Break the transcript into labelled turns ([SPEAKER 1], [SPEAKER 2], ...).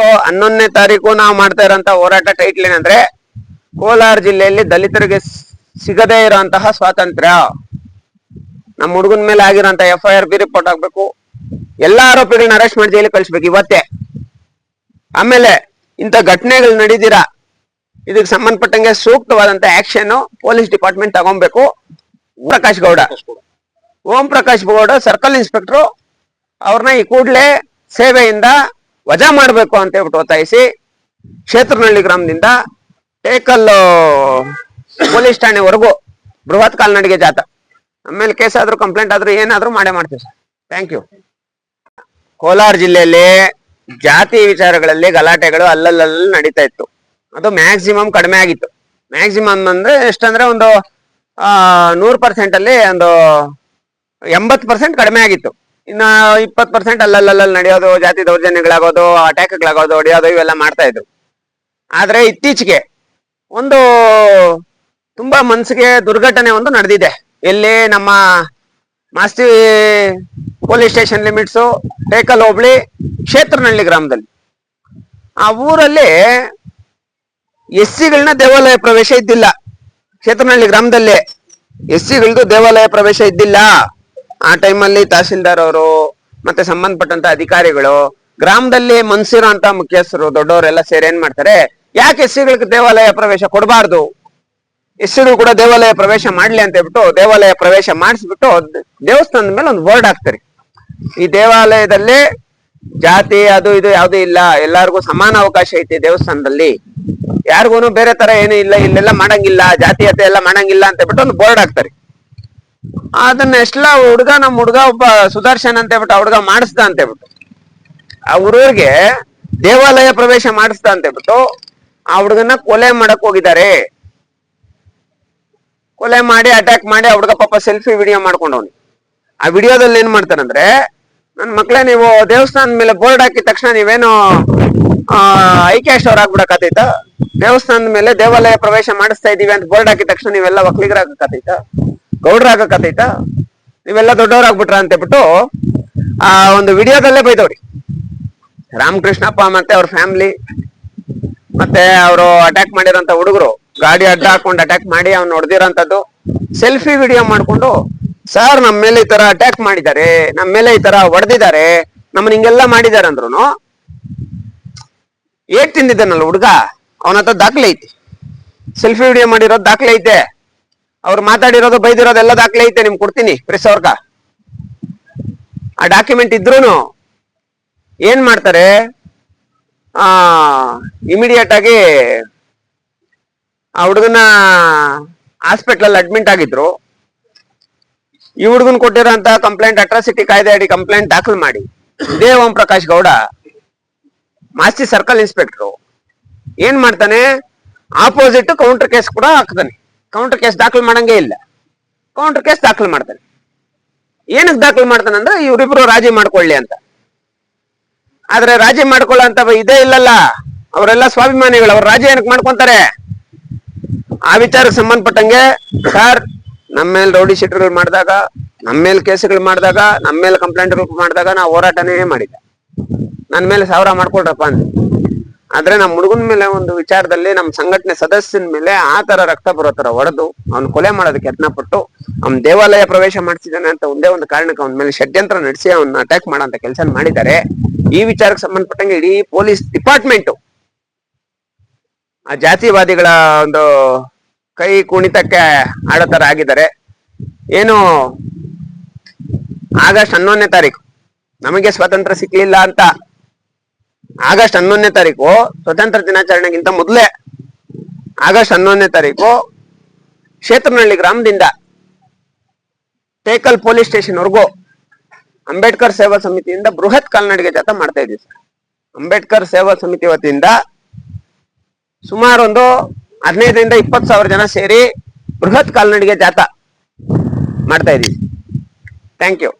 [SPEAKER 1] 11ನೇ ತಾರೀಕು ನಾವು ಮಾಡ್ತಾ ಇರೋಂತ ಹೋರಾಟ ಟೈಟ್ಲ್ ಏನಂದ್ರೆ ಕೋಲಾರ ಜಿಲ್ಲೆಯಲ್ಲಿ ದಲಿತರಿಗೆ ಸಿಗದೇ ಇರುವಂತಹ ಸ್ವಾತಂತ್ರ್ಯ. ನಮ್ಮ ಹುಡುಗನ ಮೇಲೆ ಆಗಿರೋಂತ FIR ಬಿ ರಿಪೋರ್ಟ್ ಆಗ್ಬೇಕು, ಎಲ್ಲಾ ಆರೋಪಿಗಳನ್ನ ಅರೆಸ್ಟ್ ಮಾಡಿ ಜೈಲಿಗೆ ಕಳಿಸ್ಬೇಕು ಇವತ್ತೇ. ಆಮೇಲೆ ಇಂಥ ಘಟನೆಗಳು ನಡೀದಿರಾ ಇದಕ್ಕೆ ಸಂಬಂಧಪಟ್ಟಂಗೆ ಸೂಕ್ತವಾದಂತ ಆಕ್ಷನ್ ಪೊಲೀಸ್ ಡಿಪಾರ್ಟ್ಮೆಂಟ್ ತಗೊಬೇಕು. ಓಂ ಪ್ರಕಾಶ್ ಗೌಡ ಸರ್ಕಲ್ ಇನ್ಸ್ಪೆಕ್ಟರ್ ಅವ್ರನ್ನ ಈ ಕೂಡಲೇ ಸೇವೆಯಿಂದ ವಜಾ ಮಾಡಬೇಕು ಅಂತ ಹೇಳ್ಬಿಟ್ಟು ಒತ್ತಾಯಿಸಿ ಕ್ಷೇತ್ರನಹಳ್ಳಿ ಗ್ರಾಮದಿಂದ ಟೇಕಲ್ ಪೊಲೀಸ್ ಠಾಣೆವರೆಗೂ ಬೃಹತ್ ಕಾಲ್ನಡಿಗೆ ಜಾಥಾ. ಆಮೇಲೆ ಕೇಸ್ ಆದ್ರೂ ಕಂಪ್ಲೇಂಟ್ ಆದ್ರೂ ಏನಾದ್ರೂ ಮಾಡೇ ಮಾಡ್ತೀವಿ ಸರ್. Thank you. ಕೋಲಾರ ಜಿಲ್ಲೆಯಲ್ಲಿ ಜಾತಿ ವಿಚಾರಗಳಲ್ಲಿ ಗಲಾಟೆಗಳು ಅಲ್ಲಲ್ಲಿ ನಡೀತಾ ಇತ್ತು. ಅದು ಮ್ಯಾಕ್ಸಿಮಮ್ ಕಡಿಮೆ ಆಗಿತ್ತು. ಮ್ಯಾಕ್ಸಿಮಮ್ ಅಂದ್ರೆ ಎಷ್ಟಂದ್ರೆ ಒಂದು 100% ಅಲ್ಲಿ ಒಂದು 80% ಕಡಿಮೆ ಆಗಿತ್ತು. ಇನ್ನ 20% ಅಲ್ಲಲ್ಲಿ ನಡೆಯೋದು, ಜಾತಿ ದೌರ್ಜನ್ಯಗಳಾಗೋದು, ಅಟ್ಯಾಕ್ಗಳಾಗೋದು, ಹೊಡೆಯೋದು ಇವೆಲ್ಲ ಮಾಡ್ತಾ ಇದ್ರು. ಆದ್ರೆ ಇತ್ತೀಚೆಗೆ ಒಂದು ತುಂಬಾ ಮನಸ್ಸಿಗೆ ದುರ್ಘಟನೆ ಒಂದು ನಡೆದಿದೆ. ಎಲ್ಲಿ ನಮ್ಮ Masti police station limits Tekal ಹೋಬಳಿ ಕ್ಷೇತ್ರನಹಳ್ಳಿ ಗ್ರಾಮದಲ್ಲಿ ಆ ಊರಲ್ಲಿ SCಗಳನ್ನ ದೇವಾಲಯ ಪ್ರವೇಶ ಇದ್ದಿಲ್ಲ. ಕ್ಷೇತ್ರನಹಳ್ಳಿ ಗ್ರಾಮದಲ್ಲಿ SCಗಳದ್ದು ದೇವಾಲಯ ಪ್ರವೇಶ ಇದ್ದಿಲ್ಲ. ಆ ಟೈಮಲ್ಲಿ ತಹಸೀಲ್ದಾರ್ ಅವರು ಮತ್ತೆ ಸಂಬಂಧಪಟ್ಟಂತ ಅಧಿಕಾರಿಗಳು ಗ್ರಾಮದಲ್ಲಿ ಮನ್ಸಿರೋ ಅಂತ ಮುಖ್ಯಸ್ಥರು ದೊಡ್ಡವರೆಲ್ಲ ಸೇರಿ ಏನ್ ಮಾಡ್ತಾರೆ, ಯಾಕೆ SCಗಳಿಗೆ ದೇವಾಲಯ ಪ್ರವೇಶ ಕೊಡಬಾರ್ದು, SCಗಳು ಕೂಡ ದೇವಾಲಯ ಪ್ರವೇಶ ಮಾಡ್ಲಿ ಅಂತ ಹೇಳ್ಬಿಟ್ಟು ದೇವಾಲಯ ಪ್ರವೇಶ ಮಾಡಿಸ್ಬಿಟ್ಟು ದೇವಸ್ಥಾನದ ಮೇಲೆ ಒಂದು ಬೋರ್ಡ್ ಹಾಕ್ತಾರೆ. ಈ ದೇವಾಲಯದಲ್ಲಿ ಜಾತಿ ಅದು ಇದು ಯಾವ್ದು ಇಲ್ಲ, ಎಲ್ಲಾರ್ಗು ಸಮಾನ ಅವಕಾಶ ಐತಿ ದೇವಸ್ಥಾನದಲ್ಲಿ, ಯಾರಿಗೂನು ಬೇರೆ ತರ ಏನು ಇಲ್ಲ, ಇಲ್ಲೆಲ್ಲ ಮಾಡಂಗಿಲ್ಲ, ಜಾತೀಯತೆ ಎಲ್ಲ ಮಾಡಂಗಿಲ್ಲ ಅಂತ ಹೇಳ್ಬಿಟ್ಟು ಒಂದು ಬೋರ್ಡ್ ಹಾಕ್ತಾರೆ. ಅದನ್ನ ಎಷ್ಟೆಲ್ಲ ಹುಡುಗ ನಮ್ಮ ಹುಡುಗ ಒಬ್ಬ ಸುದರ್ಶನ್ ಅಂತ ಹೇಳ್ಬಿಟ್ಟು ಆ ಹುಡುಗ ಮಾಡಿಸ್ದ ಅಂತ ಹೇಳ್ಬಿಟ್ಟು ಆ ಊರಿಗೆ ದೇವಾಲಯ ಪ್ರವೇಶ ಮಾಡಿಸ್ದ ಅಂತ ಹೇಳ್ಬಿಟ್ಟು ಆ ಹುಡುಗನ ಕೊಲೆ ಮಾಡಕ್ ಹೋಗಿದ್ದಾರೆ. ಕೊಲೆ ಮಾಡಿ ಅಟ್ಯಾಕ್ ಮಾಡಿ ಆ ಹುಡುಗ ಪಾಪ ಸೆಲ್ಫಿ ವಿಡಿಯೋ ಮಾಡ್ಕೊಂಡವನು. ಆ ವಿಡಿಯೋದಲ್ಲಿ ಏನ್ ಮಾಡ್ತಾರಂದ್ರೆ, ನನ್ ಮಕ್ಳೇ ನೀವು ದೇವಸ್ಥಾನದ ಮೇಲೆ ಬೋರ್ಡ್ ಹಾಕಿದ ತಕ್ಷಣ ನೀವೇನು ಐಕ್ಯಾಶ್ ಅವ್ರ ಆಗ್ಬಿಡಕತ್ತೈತ, ದೇವಸ್ಥಾನದ ಮೇಲೆ ದೇವಾಲಯ ಪ್ರವೇಶ ಮಾಡಿಸ್ತಾ ಇದೀವಿ ಅಂತ ಬೋರ್ಡ್ ಹಾಕಿದ ತಕ್ಷಣ ನೀವೆಲ್ಲ ಒಕ್ಕಲಿಗರಾಗಕತ್ತೈತ, ಗೌಡ್ರಾಗಕತ್ತೈತ, ನೀವೆಲ್ಲ ದೊಡ್ಡವರಾಗ್ಬಿಟ್ರ ಅಂತ ಹೇಳ್ಬಿಟ್ಟು ಆ ಒಂದು ವಿಡಿಯೋದಲ್ಲೇ ಬೈದವ್ರಿ. ರಾಮಕೃಷ್ಣಪ್ಪ ಮತ್ತೆ ಅವ್ರ ಫ್ಯಾಮಿಲಿ ಮತ್ತೆ ಅವರು ಅಟ್ಯಾಕ್ ಮಾಡಿರೋಂತ ಹುಡುಗರು ಗಾಡಿ ಅಡ್ಡ ಹಾಕೊಂಡು ಅಟ್ಯಾಕ್ ಮಾಡಿ ಅವ್ನು ಹೊಡೆದಿರೋಂಥದ್ದು ಸೆಲ್ಫಿ ವಿಡಿಯೋ ಮಾಡ್ಕೊಂಡು, ಸರ್ ನಮ್ಮ ಮೇಲೆ ಈ ತರ ಅಟ್ಯಾಕ್ ಮಾಡಿದ್ದಾರೆ, ನಮ್ಮ ಮೇಲೆ ಈ ತರ ಹೊಡೆದಿದ್ದಾರೆ, ನಮ್ಮನ್ನ ಹಿಂಗೆಲ್ಲ ಮಾಡಿದ್ದಾರೆ ಅಂದ್ರು. ಏಟ್ ತಿಂದಿದ್ದಾನಲ್ಲ ಹುಡುಗ, ಅವನ ಹತ್ರ ದಾಖಲೆ ಐತಿ, ಸೆಲ್ಫಿ ವಿಡಿಯೋ ಮಾಡಿರೋದು ದಾಖಲೆ ಐತೆ, ಅವ್ರು ಮಾತಾಡಿರೋದು ಬೈದಿರೋದು ಎಲ್ಲ ದಾಖಲೆ ಐತೆ, ನಿಮ್ಗೆ ಕೊಡ್ತೀನಿ ಪ್ರೆಸ್ ಅವ್ರಗ. ಆ ಡಾಕ್ಯುಮೆಂಟ್ ಇದ್ರೂನು ಏನ್ ಮಾಡ್ತಾರೆ, ಇಮಿಡಿಯೇಟ್ ಆಗಿ ಆ ಹುಡುಗನ ಹಾಸ್ಪಿಟಲ್ ಅಡ್ಮಿಟ್ ಆಗಿದ್ರು. ಈ ಹುಡುಗನ್ ಕೊಟ್ಟಿರೋಂತ ಕಂಪ್ಲೇಂಟ್ ಅಟ್ರಾಸಿಟಿ ಕಾಯ್ದೆ ಅಡಿ ಕಂಪ್ಲೇಂಟ್ ದಾಖಲು ಮಾಡಿ ಇದೇ ಓಂ ಪ್ರಕಾಶ್ ಗೌಡ ಮಾಸ್ತಿ ಸರ್ಕಲ್ ಇನ್ಸ್ಪೆಕ್ಟರ್ ಏನ್ ಮಾಡ್ತಾನೆ, ಆಪೋಸಿಟ್ ಕೌಂಟರ್ ಕೇಸ್ ಕೂಡ ಹಾಕ್ತಾನೆ. ಕೌಂಟರ್ ಕೇಸ್ ದಾಖಲು ಮಾಡಂಗೆ ಇಲ್ಲ, ಕೌಂಟರ್ ಕೇಸ್ ದಾಖಲು ಮಾಡ್ತಾನೆ. ಏನಕ್ಕೆ ದಾಖಲು ಮಾಡ್ತಾನೆ ಅಂದ್ರೆ ಇವರಿಬ್ರು ರಾಜಿ ಮಾಡ್ಕೊಳ್ಳಿ ಅಂತ. ಆದ್ರೆ ರಾಜಿ ಮಾಡ್ಕೊಳ್ಳೋ ಅಂತ ಇದೇ ಇಲ್ಲಲ್ಲ, ಅವರೆಲ್ಲ ಸ್ವಾಭಿಮಾನಿಗಳು, ಅವ್ರು ರಾಜಿ ಏನಕ್ಕೆ ಮಾಡ್ಕೊಂತಾರೆ. ಆ ವಿಚಾರಕ್ಕೆ ಸಂಬಂಧಪಟ್ಟಂಗೆ ಸರ್ ನಮ್ಮ ಮೇಲೆ ರೌಡಿ ಶೀಟರ್ಗಳು ಮಾಡಿದಾಗ, ನಮ್ಮ ಮೇಲೆ ಕೇಸ್ಗಳು ಮಾಡಿದಾಗ, ನಮ್ಮ ಮೇಲೆ ಕಂಪ್ಲೇಂಟ್ಗಳು ಮಾಡಿದಾಗ ನಾವು ಹೋರಾಟನೇ ಮಾಡಿದ್ದ, ನನ್ನ ಮೇಲೆ 1000 ಮಾಡ್ಕೊಳ್ರಪ್ಪ ಅಂತ. ಆದ್ರೆ ನಮ್ಮ ಹುಡುಗನ ಮೇಲೆ ಒಂದು ವಿಚಾರದಲ್ಲಿ ನಮ್ಮ ಸಂಘಟನೆ ಸದಸ್ಯನ ಮೇಲೆ ಆ ತರ ರಕ್ತ ಬರೋ ತರ ಹೊಡೆದು ಅವ್ನು ಕೊಲೆ ಮಾಡೋದಕ್ಕೆ ಯತ್ನ ಪಟ್ಟು ಅವ್ನ ದೇವಾಲಯ ಪ್ರವೇಶ ಮಾಡಿಸಿದಾನೆ ಅಂತ ಒಂದೇ ಒಂದು ಕಾರಣಕ್ಕೆ ಅವನ ಮೇಲೆ ಷಡ್ಯಂತ್ರ ನಡೆಸಿ ಅವನ್ನ ಅಟ್ಯಾಕ್ ಮಾಡೋ ಅಂತ ಕೆಲಸ ಮಾಡಿದ್ದಾರೆ. ಈ ವಿಚಾರಕ್ಕೆ ಸಂಬಂಧಪಟ್ಟಂಗೆ ಇಡೀ ಪೊಲೀಸ್ ಡಿಪಾರ್ಟ್ಮೆಂಟ್ ಆ ಜಾತಿವಾದಿಗಳ ಒಂದು ಕೈ ಕುಣಿತಕ್ಕೆ ಆಡೋ ತರ ಆಗಿದ್ದಾರೆ. ಏನು ಆಗಸ್ಟ್ 11ನೇ ತಾರೀಕು ನಮಗೆ ಸ್ವಾತಂತ್ರ್ಯ ಸಿಕ್ಲಿಲ್ಲ ಅಂತ, ಆಗಸ್ಟ್ 11ನೇ ತಾರೀಕು ಸ್ವತಂತ್ರ ದಿನಾಚರಣೆಗಿಂತ ಮೊದಲೇ ಆಗಸ್ಟ್ 11ನೇ ತಾರೀಕು ಕ್ಷೇತ್ರನಹಳ್ಳಿ ಗ್ರಾಮದಿಂದ ಟೇಕಲ್ ಪೊಲೀಸ್ ಸ್ಟೇಷನ್ ವರೆಗೂ ಅಂಬೇಡ್ಕರ್ ಸೇವಾ ಸಮಿತಿಯಿಂದ ಬೃಹತ್ ಕಾಲ್ನಡಿಗೆ ಜಾಥಾ ಮಾಡ್ತಾ ಇದೀವಿ ಸರ್. ಅಂಬೇಡ್ಕರ್ ಸೇವಾ ಸಮಿತಿ ವತಿಯಿಂದ ಸುಮಾರು ಒಂದು 15ರಿಂದ 20,000 ಜನ ಸೇರಿ ಬೃಹತ್ ಕಾಲ್ನಡಿಗೆ ಜಾಥಾ ಮಾಡ್ತಾ ಇದೀವಿ. Thank you.